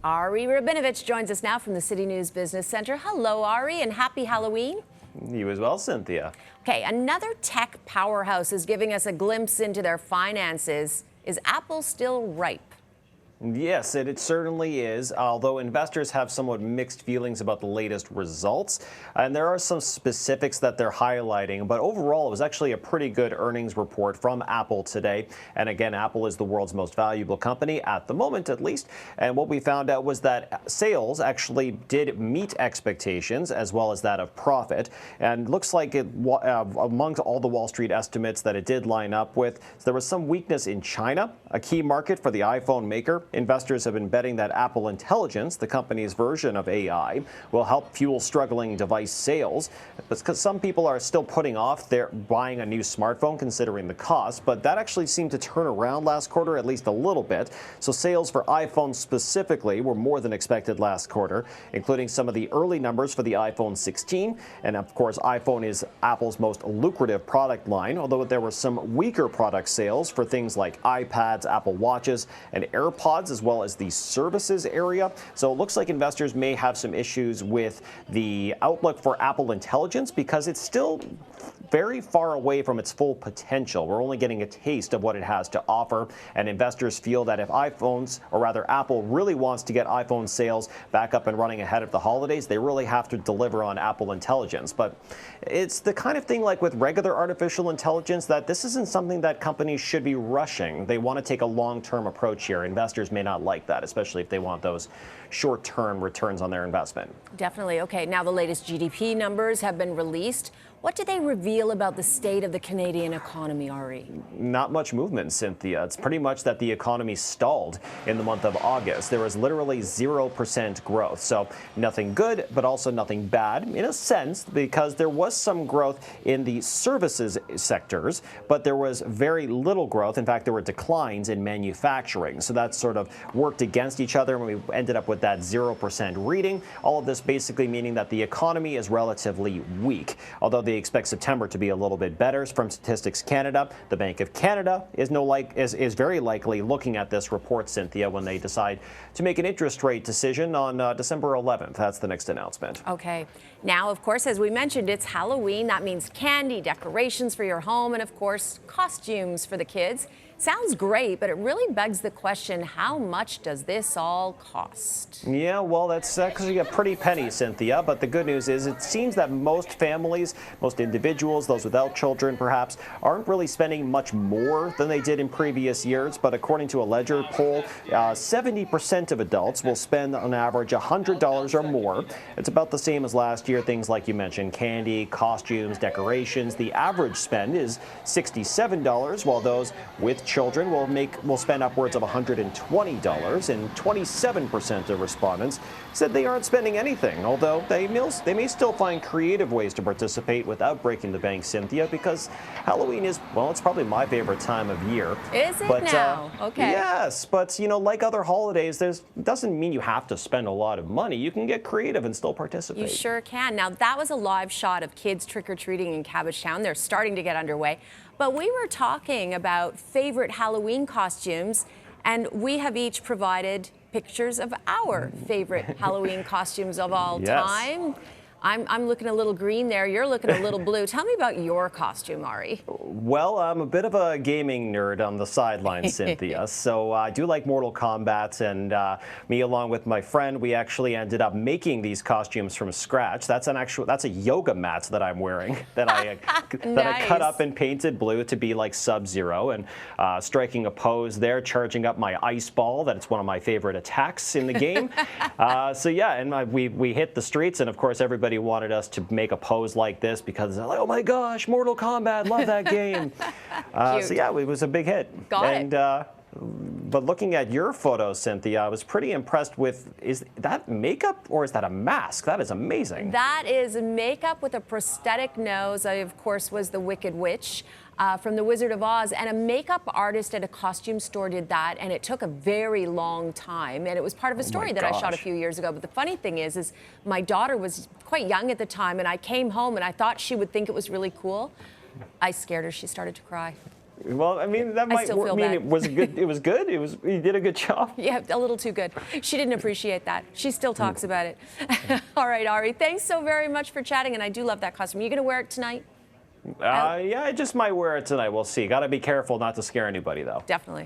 Ari Rabinovitch joins us now from the CityNews Business Center. Hello, Ari, and happy Halloween. You as well, Cynthia. Okay, another tech powerhouse is giving us a glimpse into their finances. Is Apple still ripe? Yes, it certainly is, although investors have somewhat mixed feelings about the latest results. And there are some specifics that they're highlighting, but overall, it was actually a pretty good earnings report from Apple today. And again, Apple is the world's most valuable company at the moment, at least. And what we found out was that sales actually did meet expectations as well as that of profit. And looks like it, among all the Wall Street estimates that it did line up with, there was some weakness in China, a key market for the iPhone maker. Investors have been betting that Apple Intelligence, the company's version of AI, will help fuel struggling device sales. Because some people are still putting off their buying a new smartphone considering the cost, but that actually seemed to turn around last quarter, at least a little bit. So sales for iPhone specifically were more than expected last quarter, including some of the early numbers for the iPhone 16. And of course, iPhone is Apple's most lucrative product line, although there were some weaker product sales for things like iPads, Apple Watches, and AirPods, as well as the services area. So it looks like investors may have some issues with the outlook for Apple Intelligence because it's still very far away from its full potential. We're only getting a taste of what it has to offer, and investors feel that if Apple really wants to get iPhone sales back up and running ahead of the holidays, they really have to deliver on Apple Intelligence. But it's the kind of thing like with regular artificial intelligence that this isn't something that companies should be rushing. They want to take a long-term approach here. Investors may not like that, especially if they want those short-term returns on their investment. Definitely. Okay, now the latest GDP numbers have been released. What do they reveal about the state of the Canadian economy, Ari? Not much movement, Cynthia. It's pretty much that the economy stalled in the month of August. There was literally 0% growth. So nothing good, but also nothing bad in a sense, because there was some growth in the services sectors, but there was very little growth. In fact, there were declines in manufacturing. So that sort of worked against each other, and we ended up with that 0% reading. All of this basically meaning that the economy is relatively weak, although they expect September to be a little bit better. From Statistics Canada, the Bank of Canada is very likely looking at this report, Cynthia, when they decide to make an interest rate decision on December 11th. That's the next announcement. Okay. Now, of course, as we mentioned, it's Halloween. That means candy, decorations for your home, and of course, costumes for the kids. Sounds great, but it really begs the question, how much does this all cost? Yeah, well, that's actually a pretty penny, Cynthia, but the good news is it seems that most families, most individuals, those without children perhaps, aren't really spending much more than they did in previous years. But according to a Ledger poll, 70% of adults will spend on average $100 or more. It's about the same as last year. Things like you mentioned, candy, costumes, decorations. The average spend is $67, while those with children will spend upwards of $120, and 27% of respondents said they aren't spending anything, although they may still find creative ways to participate without breaking the bank, Cynthia, because Halloween is, well, it's probably my favorite time of year. Is it now? Okay. Yes, but like other holidays, doesn't mean you have to spend a lot of money. You can get creative and still participate. You sure can. Now, that was a live shot of kids trick-or-treating in Cabbagetown. They're starting to get underway. But we were talking about favorite Halloween costumes, and we have each provided pictures of our favorite Halloween costumes of all time. I'm looking a little green there. You're looking a little blue. Tell me about your costume, Ari. Well, I'm a bit of a gaming nerd on the sidelines, Cynthia. So I do like Mortal Kombat, and me along with my friend, we actually ended up making these costumes from scratch. That's a yoga mat that I'm wearing that I I cut up and painted blue to be like Sub-Zero, and striking a pose there, charging up my ice ball. That's one of my favorite attacks in the game. So yeah, and we hit the streets, and of course everybody wanted us to make a pose like this because they're like, oh my gosh, Mortal Kombat, love that game. So yeah, it was a big hit. Got it. But looking at your photos, Cynthia, I was pretty impressed with, is that makeup or is that a mask? That is amazing. That is makeup with a prosthetic nose. I, of course, was the Wicked Witch from The Wizard of Oz, and a makeup artist at a costume store did that, and it took a very long time, and it was part of a story that I shot a few years ago. But the funny thing is my daughter was quite young at the time, and I came home and I thought she would think it was really cool. I scared her. She started to cry. Well, I mean, that I might still feel mean bad. it was good. It was good. You did a good job. Yeah, a little too good. She didn't appreciate that. She still talks about it. All right, Ari, thanks so very much for chatting, and I do love that costume. Are you going to wear it tonight? Yeah, I just might wear it tonight. We'll see. Got to be careful not to scare anybody, though. Definitely.